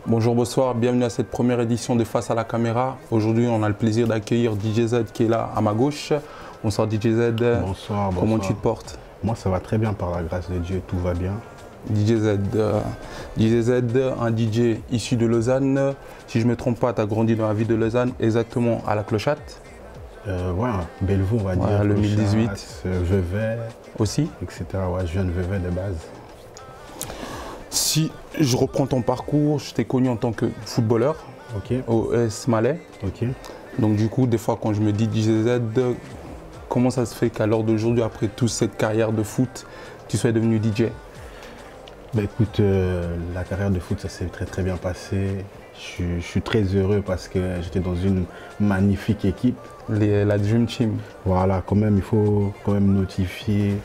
Bonjour, bonsoir, bienvenue à cette première édition de Face à la caméra. Aujourd'hui, on a le plaisir d'accueillir DJ Z qui est là à ma gauche. Bonsoir DJ Z. Bonsoir, comment tu te portes? Moi, ça va très bien par la grâce de Dieu, tout va bien. DJ Z, un DJ issu de Lausanne. Si je ne me trompe pas, tu as grandi dans la ville de Lausanne, exactement à la Clochette. Ouais, Bellevue, on va dire. Le 1018. Vevey. Aussi. Etc. Ouais, je viens de Vevey de base. Si je reprends ton parcours, je t'ai connu en tant que footballeur au ES Malais. Donc du coup, des fois quand je me dis DJ Z, comment ça se fait qu'à l'heure d'aujourd'hui, après toute cette carrière de foot, tu sois devenu DJ? Bah écoute, la carrière de foot, ça s'est très bien passé. Je suis très heureux parce que j'étais dans une magnifique équipe. La Dream Team. Voilà, quand même, il faut quand même notifier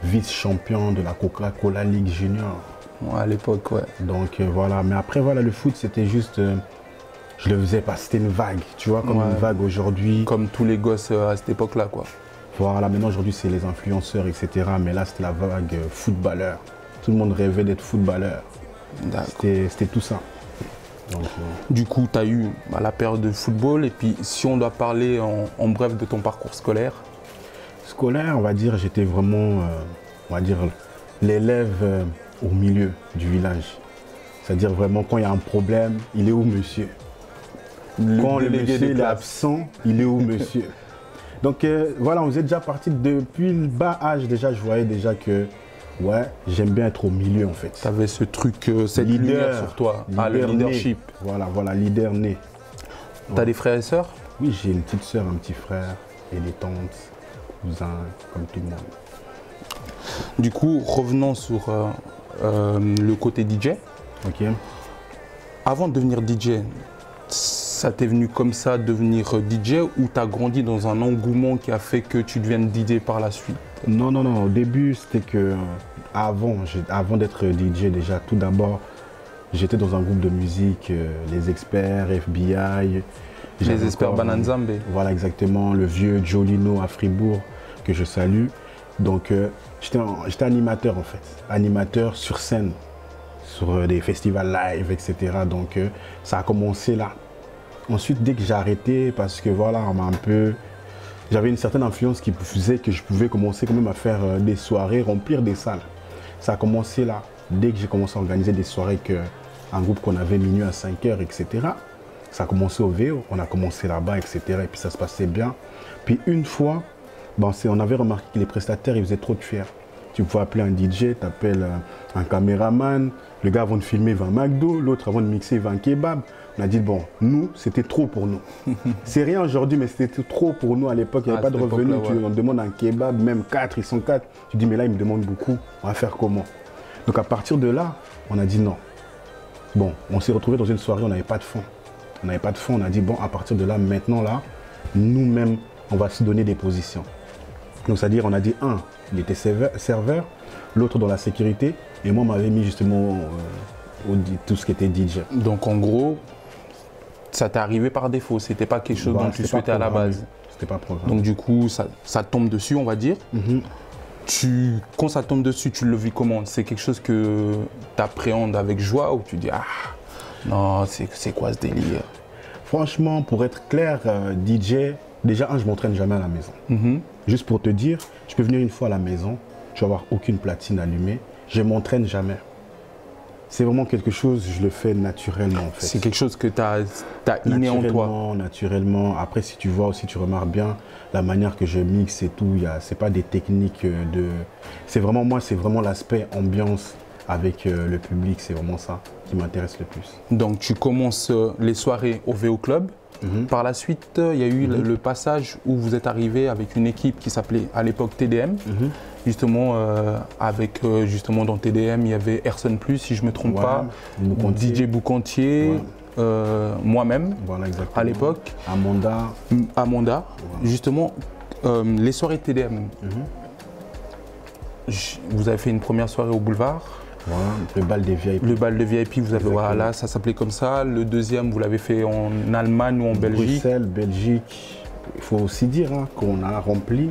vice-champion de la Coca-Cola League Junior. Ouais, à l'époque, ouais. Donc voilà, mais après voilà, le foot c'était juste, je le faisais parce que c'était une vague, tu vois, comme une vague aujourd'hui. Comme tous les gosses à cette époque-là, quoi. Voilà, maintenant aujourd'hui c'est les influenceurs, etc. Mais là c'était la vague footballeur. Tout le monde rêvait d'être footballeur. C'était tout ça. Donc, du coup, tu as eu la période de football et puis si on doit parler en bref de ton parcours scolaire. Scolaire, on va dire, j'étais vraiment, on va dire, l'élève au milieu du village. C'est-à-dire vraiment quand il y a un problème, il est où monsieur? Quand le monsieur est absent, il est où monsieur? Donc voilà, on faisait déjà partie depuis le bas âge déjà, je voyais déjà que ouais, j'aime bien être au milieu en fait. Tu avais ce truc, cette lumière sur toi, le leadership. Né. Voilà, leader né. Tu as des frères et sœurs? Oui, j'ai une petite sœur, un petit frère et des tantes, cousins, comme tout le monde. Du coup, revenons sur le côté DJ. Ok. Avant de devenir DJ, ça t'est venu comme ça, devenir DJ, ou tu as grandi dans un engouement qui a fait que tu deviennes DJ par la suite? Non. Au début, c'était que avant d'être DJ, déjà, tout d'abord, j'étais dans un groupe de musique, les experts, FBI. Les experts Bananzambe. Voilà, exactement. Le vieux Jolino à Fribourg, que je salue. Donc, j'étais animateur en fait. Animateur sur scène, sur des festivals live, etc. Donc, ça a commencé là. Ensuite, dès que j'ai arrêté, parce que voilà, j'avais une certaine influence qui faisait que je pouvais commencer quand même à faire des soirées, remplir des salles. Ça a commencé là, dès que j'ai commencé à organiser des soirées, un groupe qu'on avait minuit à 5 h, etc. Ça a commencé au VO, on a commencé là-bas, etc. Et puis ça se passait bien. Puis une fois, on avait remarqué que les prestataires, ils faisaient trop de fiers. Tu pouvais appeler un DJ, tu appelles un caméraman, le gars avant de filmer va à McDo, l'autre avant de mixer va à un kebab. On a dit, bon, nous, c'était trop pour nous. C'est rien aujourd'hui, mais c'était trop pour nous à l'époque. Il n'y avait pas de revenus. On demande un kebab, même 4, ils sont 4. Tu dis, mais là, ils me demandent beaucoup. On va faire comment? Donc à partir de là, on a dit non. Bon, on s'est retrouvé dans une soirée, on n'avait pas de fonds. On a dit, bon, à partir de là, maintenant, là, nous-mêmes, on va se donner des positions. Donc c'est-à-dire, on a dit, il était serveur, l'autre dans la sécurité, et moi, on m'avait mis justement tout ce qui était DJ. Donc en gros, ça t'est arrivé par défaut, c'était pas quelque chose dont tu souhaitais à la base. C'était pas programmé. Donc du coup, ça tombe dessus, on va dire. Quand ça tombe dessus, tu le vis comment? C'est quelque chose que tu appréhendes avec joie ou tu dis, ah, non, c'est quoi ce délire? Franchement, pour être clair, DJ, déjà, je m'entraîne jamais à la maison. Juste pour te dire, je peux venir une fois à la maison, je vais avoir aucune platine allumée, je m'entraîne jamais. C'est vraiment quelque chose, je le fais naturellement en fait. C'est quelque chose que tu as inné en toi. Naturellement. Après, si tu vois aussi, tu remarques bien la manière que je mixe et tout. C'est pas des techniques de... C'est vraiment moi, c'est vraiment l'aspect ambiance avec le public. C'est vraiment ça qui m'intéresse le plus. Donc, tu commences les soirées au VO Club. Par la suite, il y a eu le passage où vous êtes arrivé avec une équipe qui s'appelait à l'époque TDM. Justement, justement dans TDM, il y avait Erson Plus, si je ne me trompe pas, DJ Boucantier, moi-même, à l'époque. Amanda. Justement, les soirées TDM. Vous avez fait une première soirée au boulevard. Voilà, le bal des VIP. Le bal de VIP, vous avez, voilà, ça s'appelait comme ça. Le deuxième, vous l'avez fait en Allemagne ou en Belgique. Bruxelles, Belgique. Il faut aussi dire qu'on a rempli.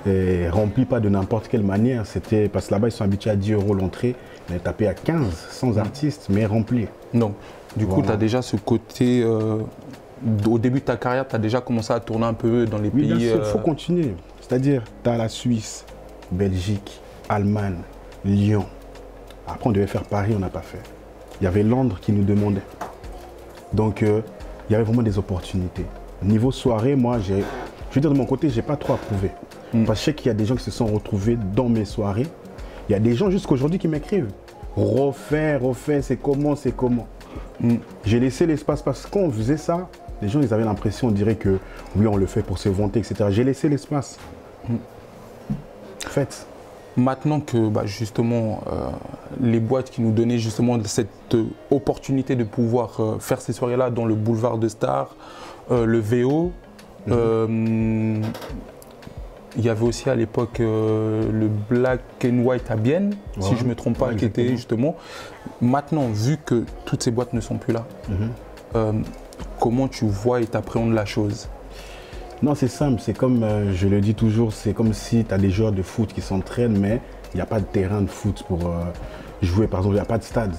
Et rempli pas de n'importe quelle manière. C'était parce que là-bas, ils sont habitués à 10 € l'entrée. On est tapé à 15, 100 artistes, mais remplis. Donc, du coup, tu as déjà ce côté... au début de ta carrière, tu as déjà commencé à tourner un peu dans les pays... Oui, bien sûr, il faut continuer. C'est-à-dire, tu as la Suisse, Belgique, Allemagne, Lyon. Après, on devait faire Paris, on n'a pas fait. Il y avait Londres qui nous demandait. Donc, il y avait vraiment des opportunités. Niveau soirée, moi, je veux dire, de mon côté, je n'ai pas trop approuvé. Parce que je sais qu'il y a des gens qui se sont retrouvés dans mes soirées. Il y a des gens jusqu'aujourd'hui qui m'écrivent. Refais, c'est comment, c'est comment. J'ai laissé l'espace parce que quand on faisait ça, les gens ils avaient l'impression, on dirait que oui, on le fait pour se vanter, etc. J'ai laissé l'espace. Faites. Maintenant que justement les boîtes qui nous donnaient justement cette opportunité de pouvoir faire ces soirées-là dans le boulevard de Stars, le VO, il y avait aussi à l'époque le Black and White à Bienne, si je ne me trompe pas, qui était justement. Maintenant, vu que toutes ces boîtes ne sont plus là, comment tu vois et t'appréhendes la chose? Non, c'est simple, c'est comme je le dis toujours, c'est comme si tu as des joueurs de foot qui s'entraînent, mais il n'y a pas de terrain de foot pour jouer, par exemple, il n'y a pas de stade.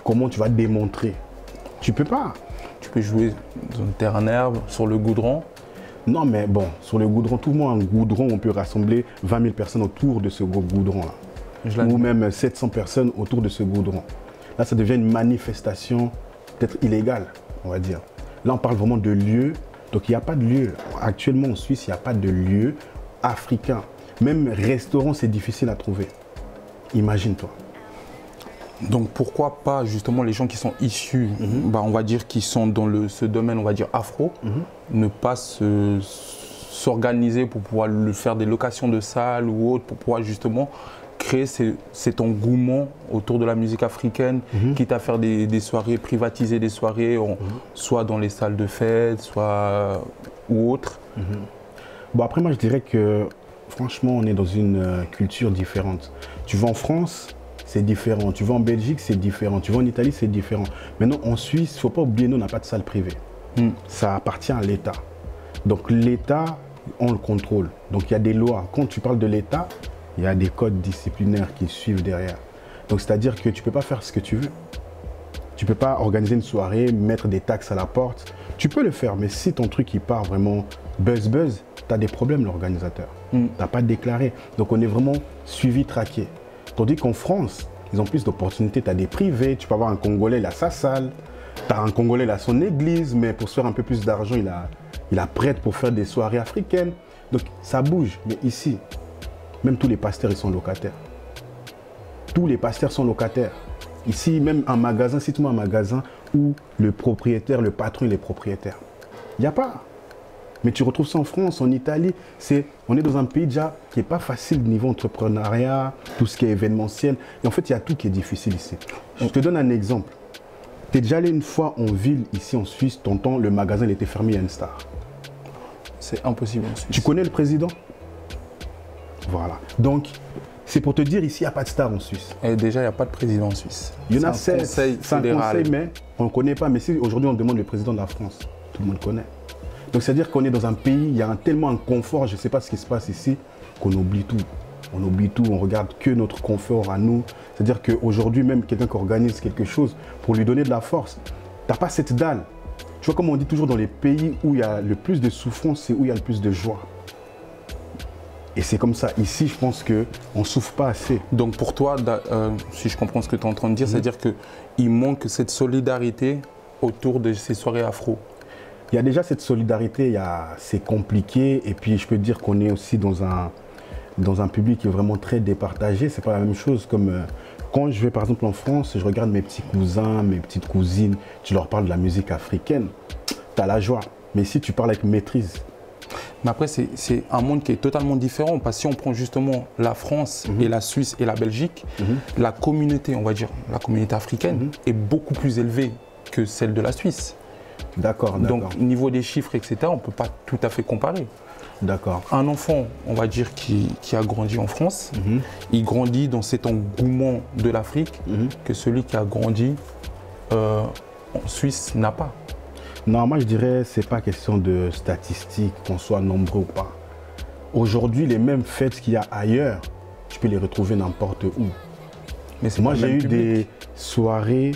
Comment tu vas démontrer? Tu peux pas. Tu peux jouer dans un terrain herbe, sur le goudron. Non, mais bon, sur le goudron, tout le monde, un goudron, on peut rassembler 20 000 personnes autour de ce goudron-là. Ou même 700 personnes autour de ce goudron. Là, ça devient une manifestation peut-être illégale, on va dire. Là, on parle vraiment de lieu. Donc, il n'y a pas de lieu. Actuellement, en Suisse, il n'y a pas de lieu africain. Même restaurant, c'est difficile à trouver. Imagine-toi. Donc pourquoi pas justement les gens qui sont issus, on va dire qui sont dans ce domaine, on va dire afro, ne pas s'organiser pour pouvoir faire des locations de salles ou autres, pour pouvoir justement créer cet engouement autour de la musique africaine, quitte à faire des soirées, privatiser des soirées, soit dans les salles de fête, soit ou autres. Bon, après moi je dirais que franchement on est dans une culture différente. Tu vas en France, c'est différent. Tu vas en Belgique, c'est différent. Tu vas en Italie, c'est différent. Maintenant, en Suisse, il ne faut pas oublier, nous, on n'a pas de salle privée. Ça appartient à l'État. Donc, l'État, on le contrôle. Donc, il y a des lois. Quand tu parles de l'État, il y a des codes disciplinaires qui suivent derrière. Donc, c'est-à-dire que tu ne peux pas faire ce que tu veux. Tu ne peux pas organiser une soirée, mettre des taxes à la porte. Tu peux le faire, mais si ton truc, il part vraiment buzz, tu as des problèmes, l'organisateur. Tu n'as pas déclaré. Donc, on est vraiment suivi, traqué. Tandis qu'en France, ils ont plus d'opportunités. Tu as des privés, tu peux avoir un Congolais, il a sa salle. Tu as un Congolais, il a son église, mais pour se faire un peu plus d'argent, il a prête pour faire des soirées africaines. Donc ça bouge. Mais ici, même tous les pasteurs, ils sont locataires. Tous les pasteurs sont locataires. Ici, même un magasin, cite-moi un magasin où le propriétaire, le patron, il est propriétaire. Il n'y a pas. Mais tu retrouves ça en France, en Italie. On est dans un pays déjà qui n'est pas facile niveau entrepreneuriat, tout ce qui est événementiel. Et en fait, il y a tout qui est difficile ici. Je te donne un exemple. Tu es déjà allé une fois en ville, ici en Suisse, t'entends le magasin il était fermé, il y a une star. C'est impossible en Suisse. Tu connais le président? Voilà. Donc, c'est pour te dire, ici, il n'y a pas de star en Suisse. Et déjà, il n'y a pas de président en Suisse. Il y en a 7. C'est un conseil, mais on ne connaît pas. Mais si aujourd'hui, on demande le président de la France, tout le monde connaît. Donc, c'est-à-dire qu'on est dans un pays, il y a tellement un confort, je ne sais pas ce qui se passe ici, qu'on oublie tout. On oublie tout, on regarde que notre confort à nous. C'est-à-dire qu'aujourd'hui, même quelqu'un qui organise quelque chose, pour lui donner de la force, tu n'as pas cette dalle. Tu vois, comme on dit toujours dans les pays où il y a le plus de souffrance, c'est où il y a le plus de joie. Et c'est comme ça. Ici, je pense qu'on ne souffre pas assez. Donc pour toi, si je comprends ce que tu es en train de dire, c'est-à-dire qu'il manque cette solidarité autour de ces soirées afro. Il y a déjà cette solidarité, c'est compliqué. Et puis je peux te dire qu'on est aussi dans un public qui est vraiment très départagé. Ce n'est pas la même chose comme quand je vais par exemple en France, je regarde mes petits cousins, mes petites cousines, tu leur parles de la musique africaine, tu as la joie. Mais si tu parles avec maîtrise. Mais après, c'est un monde qui est totalement différent. Parce que si on prend justement la France et la Suisse et la Belgique, la communauté, on va dire, la communauté africaine est beaucoup plus élevée que celle de la Suisse. D'accord. Donc, niveau des chiffres, etc., on ne peut pas tout à fait comparer. D'accord. Un enfant, on va dire, qui a grandi en France, il grandit dans cet engouement de l'Afrique que celui qui a grandi en Suisse n'a pas. Non, moi je dirais que ce n'est pas question de statistiques, qu'on soit nombreux ou pas. Aujourd'hui, les mêmes fêtes qu'il y a ailleurs, tu peux les retrouver n'importe où. Mais moi, j'ai eu des soirées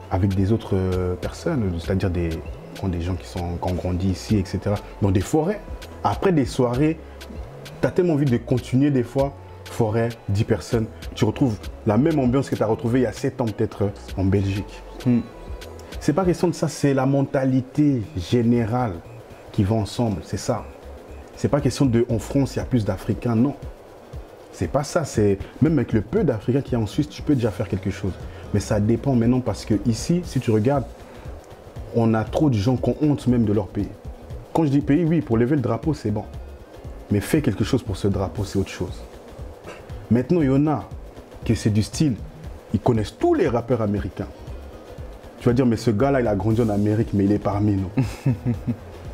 avec des autres personnes, c'est-à-dire des gens qui ont grandi ici, etc. Dans des forêts. Après des soirées, tu as tellement envie de continuer des fois, forêt, 10 personnes, tu retrouves la même ambiance que tu as retrouvée il y a 7 ans peut-être en Belgique. C'est pas question de ça, c'est la mentalité générale qui va ensemble, c'est ça. C'est pas question de en France il y a plus d'Africains, non. C'est pas ça, c'est même avec le peu d'Africains qu'il y a en Suisse, tu peux déjà faire quelque chose. Mais ça dépend maintenant parce que ici, si tu regardes, on a trop de gens qui ont honte même de leur pays. Quand je dis pays, oui, pour lever le drapeau, c'est bon. Mais fais quelque chose pour ce drapeau, c'est autre chose. Maintenant, il y en a que c'est du style, ils connaissent tous les rappeurs américains. Tu vas dire, mais ce gars-là, il a grandi en Amérique, mais il est parmi nous.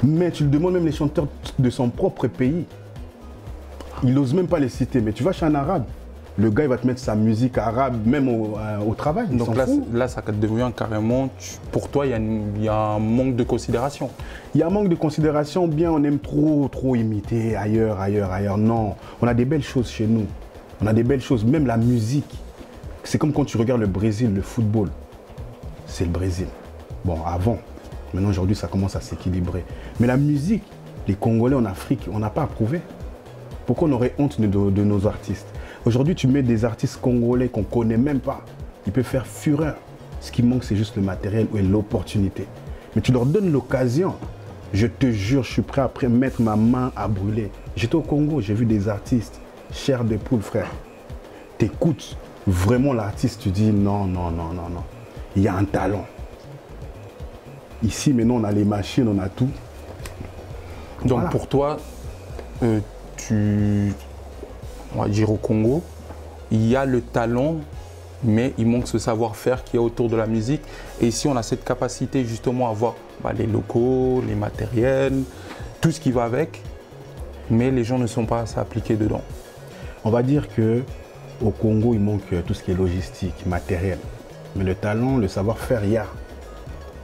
Mais tu lui demandes même les chanteurs de son propre pays. Il n'ose même pas les citer. Mais tu vas chez un arabe, le gars, il va te mettre sa musique arabe, même au travail. Donc là, ça devient carrément, pour toi, il y a un manque de considération. Il y a un manque de considération, bien on aime trop imiter ailleurs. Non, on a des belles choses chez nous. On a des belles choses, même la musique. C'est comme quand tu regardes le Brésil, le football. C'est le Brésil. Bon, avant. Maintenant, aujourd'hui, ça commence à s'équilibrer. Mais la musique, les Congolais en Afrique, on n'a pas approuvé. Pourquoi on aurait honte de nos artistes? Aujourd'hui, tu mets des artistes congolais qu'on ne connaît même pas. Ils peuvent faire fureur. Ce qui manque, c'est juste le matériel et l'opportunité. Mais tu leur donnes l'occasion. Je te jure, je suis prêt à mettre ma main à brûler. J'étais au Congo, j'ai vu des artistes, chair de poule, frère. T'écoutes vraiment l'artiste, tu dis non. Il y a un talent. Ici, maintenant, on a les machines, on a tout. Donc voilà. Pour toi, on va dire au Congo, il y a le talent, mais il manque ce savoir-faire qu'il y a autour de la musique. Et ici, on a cette capacité justement à voir les locaux, les matériels, tout ce qui va avec, mais les gens ne sont pas assez appliqués dedans. On va dire qu'au Congo, il manque tout ce qui est logistique, matériel. Mais le talent, le savoir-faire, il y a.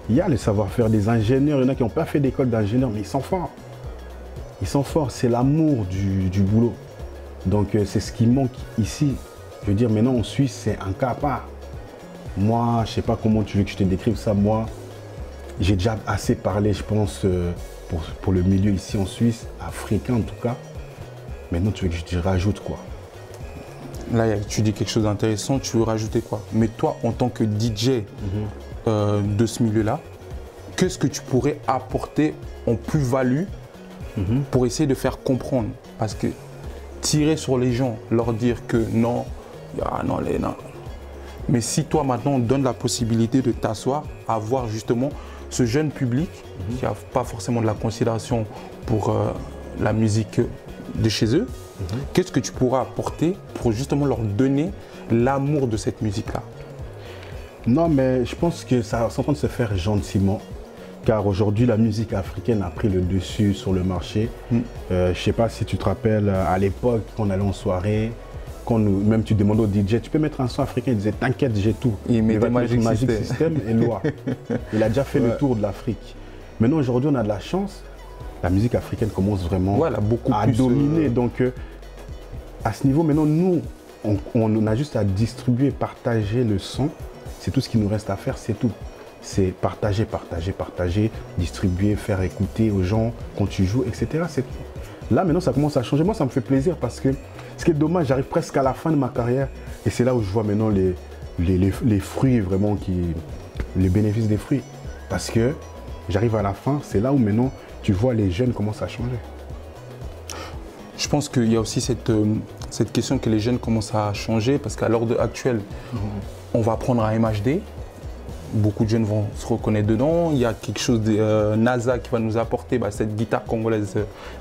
Il y a le savoir-faire des ingénieurs. Il y en a qui n'ont pas fait d'école d'ingénieur, mais ils sont forts. Ils sont forts, c'est l'amour du boulot. Donc c'est ce qui manque ici. Je veux dire, maintenant en Suisse, c'est un cas à part. Moi, je ne sais pas comment tu veux que je te décrive ça. Moi, j'ai déjà assez parlé, je pense, pour le milieu ici en Suisse, africain en tout cas. Maintenant, tu veux que je te rajoute quoi? Là, tu dis quelque chose d'intéressant, tu veux rajouter quoi? Mais toi, en tant que DJ de ce milieu-là, qu'est-ce que tu pourrais apporter en plus-value pour essayer de faire comprendre? Parce que tirer sur les gens, leur dire que non, non. Mais si toi, maintenant, on te donne la possibilité de t'asseoir, à voir justement ce jeune public qui n'a pas forcément de la considération pour la musique de chez eux, qu'est-ce que tu pourras apporter pour justement leur donner l'amour de cette musique-là? Non, mais je pense que ça est en train de se faire gentiment, car aujourd'hui, la musique africaine a pris le dessus sur le marché. Je ne sais pas si tu te rappelles, à l'époque, quand on allait en soirée, même tu demandais au DJ, tu peux mettre un son africain, il disait t'inquiète, j'ai tout. Il mettait Magic System et Loi. Il a déjà fait le tour de l'Afrique. Maintenant, aujourd'hui, on a de la chance. La musique africaine commence vraiment à dominer. Donc, à ce niveau, maintenant, nous, on a juste à distribuer, partager le son. C'est tout ce qui nous reste à faire, c'est tout. C'est partager, distribuer, faire écouter aux gens quand tu joues, etc. Là, maintenant, ça commence à changer. Moi, ça me fait plaisir parce que ce qui est dommage, j'arrive presque à la fin de ma carrière et c'est là où je vois maintenant les fruits, vraiment, les bénéfices des fruits. Parce que j'arrive à la fin, c'est là où maintenant, tu vois les jeunes commencent à changer. Je pense qu'il y a aussi cette question que les jeunes commencent à changer parce qu'à l'heure actuelle, on va prendre un MHD. Beaucoup de jeunes vont se reconnaître dedans. Il y a quelque chose de NASA qui va nous apporter cette guitare congolaise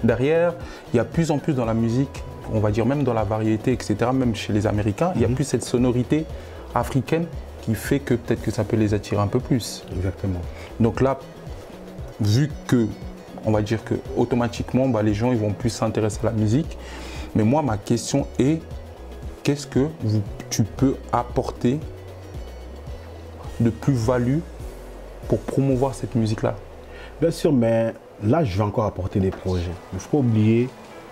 derrière. Il y a de plus en plus dans la musique, on va dire même dans la variété, etc., même chez les Américains, il y a plus cette sonorité africaine qui fait que peut-être que ça peut les attirer un peu plus. Exactement. Donc là, vu que, on va dire que automatiquement, les gens ils vont plus s'intéresser à la musique. Mais moi, ma question est, qu'est-ce que tu peux apporter de plus-value pour promouvoir cette musique-là? Bien sûr, mais là, je vais encore apporter des projets. Il ne faut pas oublier,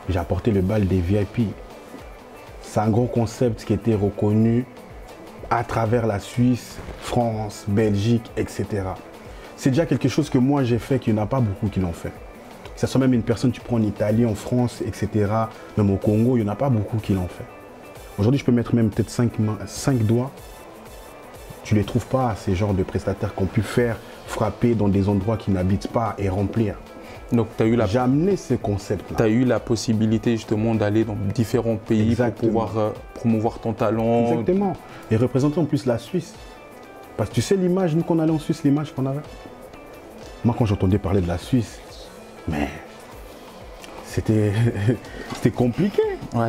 j'ai apporté le bal des VIP. C'est un gros concept qui a été reconnu à travers la Suisse, France, Belgique, etc. C'est déjà quelque chose que moi j'ai fait, qu'il n'y en a pas beaucoup qui l'ont fait. Que ce soit même une personne, tu prends en Italie, en France, etc., même au Congo, il n'y en a pas beaucoup qui l'ont fait. Aujourd'hui, je peux mettre même peut-être 5 doigts. Tu ne les trouves pas, ces genres de prestataires qui ont pu faire frapper dans des endroits qu'ils n'habitent pas et remplir. Donc, j'ai amené ce concept-là. Tu as eu la possibilité justement d'aller dans différents pays pour pouvoir promouvoir ton talent. Exactement. Et représenter en plus la Suisse. Parce que tu sais l'image, nous qu'on allait en Suisse, l'image qu'on avait. Moi, quand j'entendais parler de la Suisse, mais c'était compliqué. Ouais,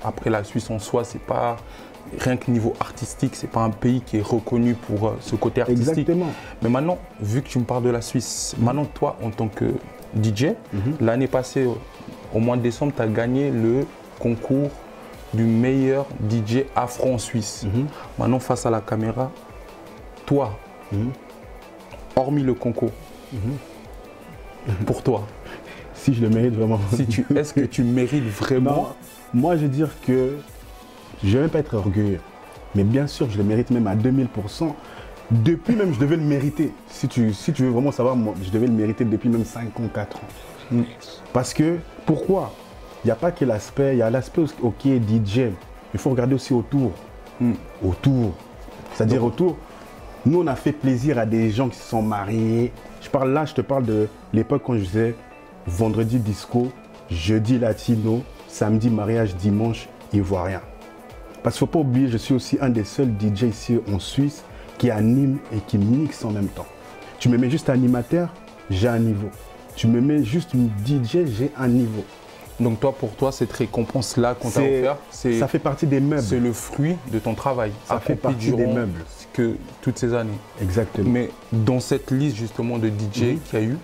après la Suisse en soi, c'est pas rien que niveau artistique, c'est pas un pays qui est reconnu pour ce côté artistique. Exactement. Mais maintenant, vu que tu me parles de la Suisse, maintenant toi en tant que DJ, l'année passée, au mois de décembre, tu as gagné le concours du meilleur DJ afro en Suisse. Maintenant, face à la caméra, toi, hormis le concours, pour toi, si je le mérite vraiment. Est-ce que tu mérites vraiment? Non, moi, je veux dire que je ne vais même pas être orgueilleux. Mais bien sûr, je le mérite même à 2000%. Depuis même, je devais le mériter. Si tu veux vraiment savoir, moi, je devais le mériter depuis même 5 ans, 4 ans. Parce que, pourquoi? Il n'y a pas que l'aspect, il y a l'aspect ok, DJ. Il faut regarder aussi autour. Autour. C'est-à-dire autour, nous, on a fait plaisir à des gens qui se sont mariés. Je te parle de l'époque quand je faisais vendredi disco, jeudi latino, samedi mariage, dimanche ivoirien. Parce qu'il ne faut pas oublier, je suis aussi un des seuls DJ ici en Suisse qui anime et qui mixe en même temps. Tu me mets juste animateur, j'ai un niveau. Tu me mets juste une DJ, j'ai un niveau. Donc toi, pour toi, cette récompense-là qu'on t'a offert, ça fait partie des meubles. C'est le fruit de ton travail. Ça fait partie des meubles. Toutes ces années. Exactement. Mais dans cette liste justement de DJ qu'il y a eu,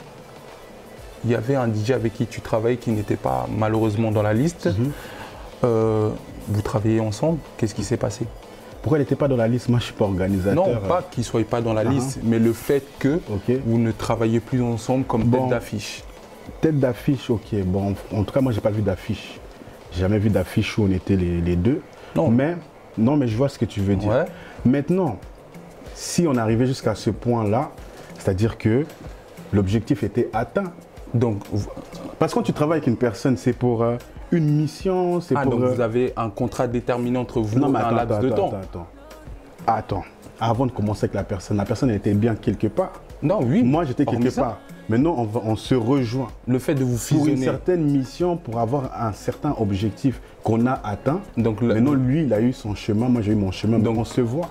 il y avait un DJ avec qui tu travailles qui n'était pas malheureusement dans la liste. Vous travaillez ensemble, qu'est-ce qui s'est passé? Pourquoi il n'était pas dans la liste? Moi, je ne suis pas organisateur. Non, pas qu'il ne soit pas dans la liste, mais le fait que vous ne travaillez plus ensemble comme tête d'affiche. Tête d'affiche, ok. Bon, en tout cas, moi, je n'ai pas vu d'affiche. J'ai jamais vu d'affiche où on était les deux. Non. Mais je vois ce que tu veux dire. Ouais. Maintenant, si on arrivait jusqu'à ce point-là, c'est-à-dire que l'objectif était atteint. Donc, parce que quand tu travailles avec une personne, c'est pour une mission, c'est pour... donc vous avez un contrat déterminé entre vous dans un laps de temps. Attends. Avant de commencer avec la personne elle était bien quelque part. Non, oui. Moi, j'étais quelque part. Maintenant, on se rejoint. Le fait de vous fusionner. Pour une certaine mission, pour avoir un certain objectif qu'on a atteint. Donc, maintenant, lui, il a eu son chemin, moi, j'ai eu mon chemin. Donc, on se voit.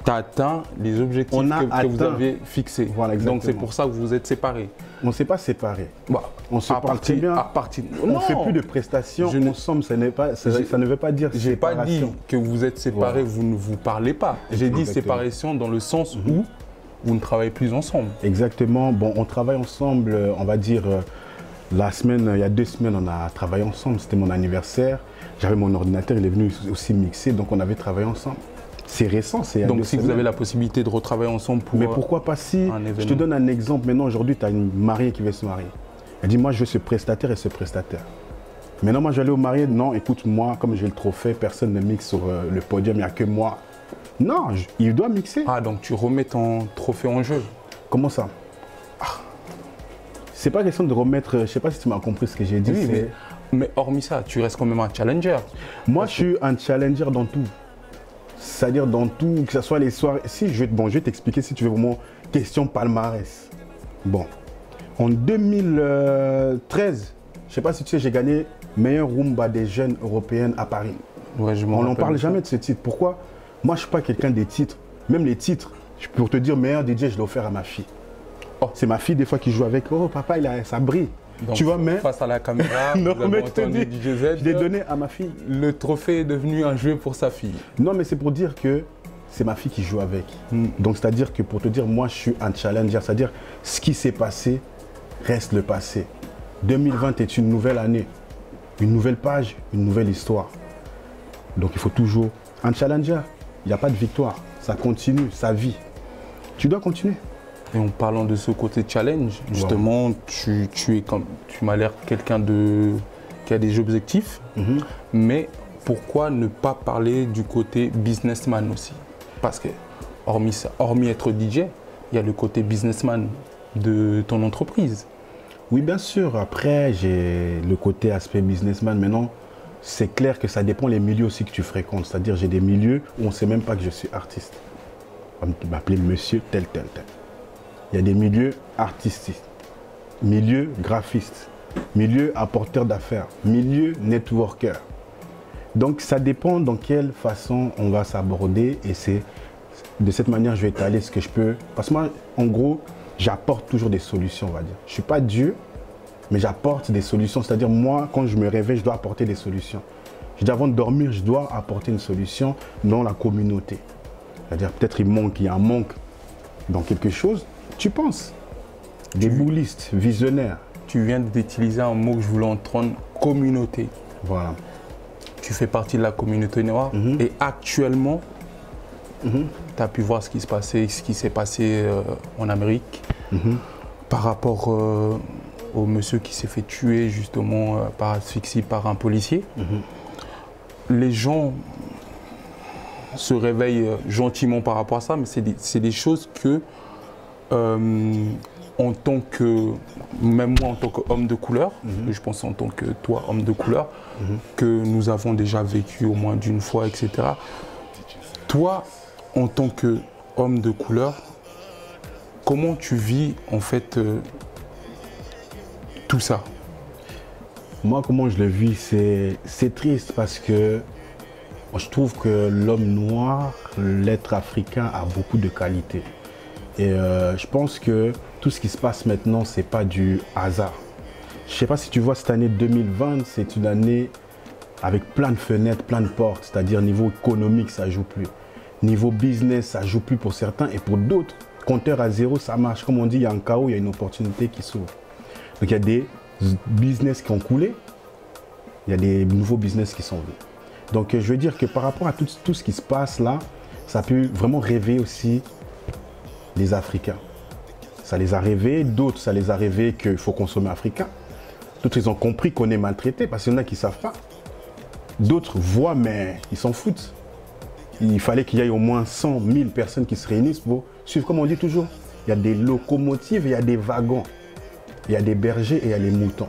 Tu as atteint les objectifs que vous avez fixés. Voilà, donc, c'est pour ça que vous vous êtes séparés. On ne s'est pas séparés. On se parle très bien. On ne fait plus de prestations ensemble. Ça ne veut pas dire séparation. Je n'ai pas dit que vous êtes séparés, vous ne vous parlez pas. J'ai dit séparation dans le sens où vous ne travaillez plus ensemble. Exactement. Bon, on travaille ensemble, on va dire, il y a 2 semaines, on a travaillé ensemble. C'était mon anniversaire. J'avais mon ordinateur, il est venu aussi mixer, donc on avait travaillé ensemble. C'est récent, c'est... Donc si vous avez la possibilité de retravailler ensemble pour... Mais pourquoi pas si... Je te donne un exemple. Maintenant, aujourd'hui, tu as une mariée qui veut se marier. Elle dit, moi, je veux ce prestataire et ce prestataire. Maintenant, moi, je vais aller au marié. Non, écoute, moi, comme j'ai le trophée, personne ne mixe sur le podium, il n'y a que moi. Non, il doit mixer. Ah, donc tu remets ton trophée en jeu. Comment ça? C'est pas question de remettre... Je ne sais pas si tu m'as compris ce que j'ai dit. Oui, mais hormis ça, tu restes quand même un challenger. Moi, je suis un challenger dans tout. C'est-à-dire dans tout, que ce soit les soirées. Je vais t'expliquer si tu veux vraiment question palmarès. Bon, en 2013, je ne sais pas si tu sais, j'ai gagné meilleur Rumba des jeunes européennes à Paris. Ouais, on n'en parle jamais de ce titre. Pourquoi? Moi, je ne suis pas quelqu'un des titres. Même les titres, pour te dire meilleur DJ, je l'ai offert à ma fille. C'est ma fille des fois qui joue avec. Oh, papa, ça brille. Donc, tu vois, mais face à la caméra, non, vous avez entendu DJ Z, je l'ai donné à ma fille. Le trophée est devenu un jeu pour sa fille. Non, mais c'est pour dire que c'est ma fille qui joue avec. Donc, c'est-à-dire que pour te dire, moi, je suis un challenger. C'est-à-dire, ce qui s'est passé reste le passé. 2020 est une nouvelle année, une nouvelle page, une nouvelle histoire. Donc, il faut toujours... Un challenger, il n'y a pas de victoire. Ça continue, ça vit. Tu dois continuer. Et en parlant de ce côté challenge, justement, tu m'as l'air quelqu'un qui a des objectifs, mais pourquoi ne pas parler du côté businessman aussi? Parce que, hormis être DJ, il y a le côté businessman de ton entreprise. Oui, bien sûr. Après, j'ai le côté aspect businessman. Maintenant, c'est clair que ça dépend des milieux aussi que tu fréquentes. C'est-à-dire, j'ai des milieux où on ne sait même pas que je suis artiste. On va m'appeler monsieur tel, tel, tel. Il y a des milieux artistiques, milieu graphiste, milieu apporteur d'affaires, milieu networker. Donc, ça dépend dans quelle façon on va s'aborder et c'est de cette manière je vais étaler ce que je peux. Parce que moi, en gros, j'apporte toujours des solutions, on va dire. Je ne suis pas Dieu, mais j'apporte des solutions. C'est-à-dire, moi, quand je me réveille, je dois apporter des solutions. Je dis, avant de dormir, je dois apporter une solution dans la communauté. C'est-à-dire, peut-être il y a un manque dans quelque chose. Tu penses. Des boulistes, visionnaires. Tu viens d'utiliser un mot que je voulais entendre, communauté. Voilà. Tu fais partie de la communauté noire et actuellement, tu as pu voir ce qui s'est passé en Amérique par rapport au monsieur qui s'est fait tuer justement par asphyxie par un policier. Les gens se réveillent gentiment par rapport à ça, mais c'est des choses que, en tant que, même moi en tant qu'homme de couleur, je pense en tant que toi, homme de couleur, que nous avons déjà vécu au moins d'une fois, etc. Toi, en tant qu'homme de couleur, comment tu vis en fait tout ça? Moi, comment je le vis, c'est triste parce que je trouve que l'homme noir, l'être africain a beaucoup de qualités. Et je pense que tout ce qui se passe maintenant, ce n'est pas du hasard. Je ne sais pas si tu vois, cette année 2020, c'est une année avec plein de fenêtres, plein de portes. C'est-à-dire niveau économique, ça ne joue plus. Niveau business, ça ne joue plus pour certains. Et pour d'autres, compteur à zéro, ça marche. Comme on dit, il y a un chaos, il y a une opportunité qui s'ouvre. Donc il y a des business qui ont coulé. Il y a des nouveaux business qui sont venus. Donc je veux dire que par rapport à tout ce qui se passe là, ça peut vraiment réveiller aussi les Africains. Ça les a rêvés, d'autres ça les a rêvés qu'il faut consommer africain. D'autres ils ont compris qu'on est maltraité parce qu'il y en a qui ne savent pas. D'autres voient mais ils s'en foutent. Il fallait qu'il y ait au moins 100 000 personnes qui se réunissent pour suivre, comme on dit toujours. Il y a des locomotives et il y a des wagons. Il y a des bergers et il y a les moutons.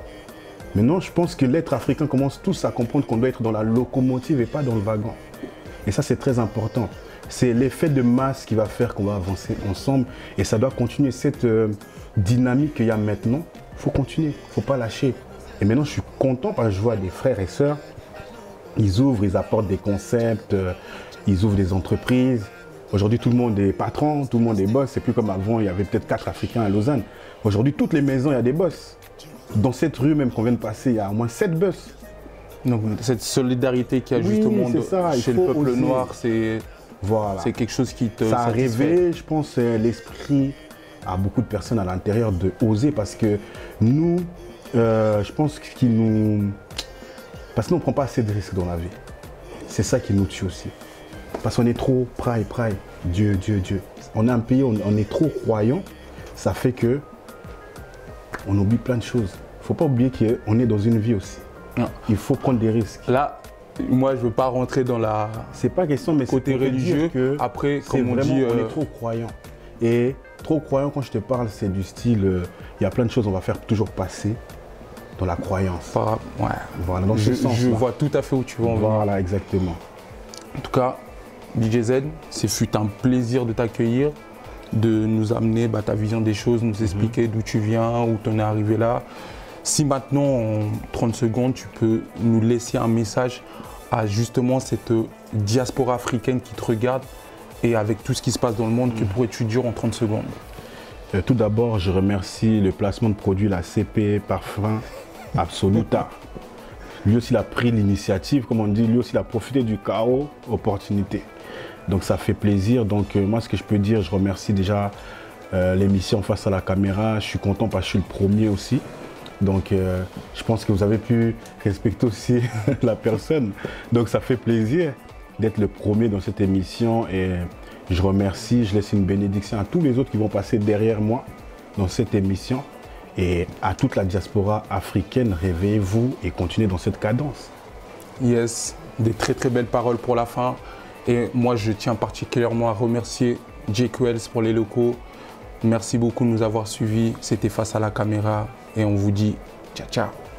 Maintenant, je pense que l'être africain commence tous à comprendre qu'on doit être dans la locomotive et pas dans le wagon. Et ça, c'est très important. C'est l'effet de masse qui va faire qu'on va avancer ensemble. Et ça doit continuer cette dynamique qu'il y a maintenant. Il faut continuer, il ne faut pas lâcher. Et maintenant, je suis content parce que je vois des frères et sœurs. Ils ouvrent, ils apportent des concepts, ils ouvrent des entreprises. Aujourd'hui, tout le monde est patron, tout le monde est boss. C'est plus comme avant, il y avait peut-être 4 Africains à Lausanne. Aujourd'hui, toutes les maisons, il y a des boss. Dans cette rue même qu'on vient de passer, il y a au moins 7 boss. Donc cette solidarité qu'il y a justement chez le peuple noir, c'est quelque chose qui te ça a satisfait. réveillé, je pense, l'esprit à beaucoup de personnes à l'intérieur de oser parce que nous, je pense qu'il nous... Parce que nous, on ne prend pas assez de risques dans la vie. C'est ça qui nous tue aussi. Parce qu'on est trop pride, Dieu, Dieu, Dieu. On est un pays, on est trop croyant. Ça fait que on oublie plein de choses. Il ne faut pas oublier qu'on est dans une vie aussi. Non. Il faut prendre des risques. Là, moi, je ne veux pas rentrer dans la... C'est pas question, mais côté religieux. Que après, comme on dit... On est trop croyant. Et trop croyant, quand je te parle, c'est du style... Il y a plein de choses qu'on va faire toujours passer dans la croyance. Ouais. Voilà, dans ce sens-là. Je vois tout à fait où tu veux en venir. Voilà, exactement. En tout cas, DJ Z, ce fut un plaisir de t'accueillir, de nous amener ta vision des choses, nous expliquer d'où tu viens, où tu en es arrivé là. Si maintenant, en 30 secondes, tu peux nous laisser un message à justement cette diaspora africaine qui te regarde et avec tout ce qui se passe dans le monde, que pourrais-tu dire en 30 secondes? Tout d'abord, je remercie le placement de produits, la CP Parfum Absoluta. Lui aussi, il a pris l'initiative, comme on dit, lui aussi, il a profité du chaos, opportunité. Donc ça fait plaisir. Donc moi, ce que je peux dire, je remercie déjà l'émission Face à la caméra. Je suis content parce que je suis le premier aussi. Donc je pense que vous avez pu respecter aussi la personne. Donc ça fait plaisir d'être le premier dans cette émission. Et je remercie, je laisse une bénédiction à tous les autres qui vont passer derrière moi dans cette émission. Et à toute la diaspora africaine, réveillez-vous et continuez dans cette cadence. Yes. des très très belles paroles pour la fin. Et moi, je tiens particulièrement à remercier Jake Wells pour les locaux. Merci beaucoup de nous avoir suivis. C'était Face à la caméra et on vous dit ciao ciao.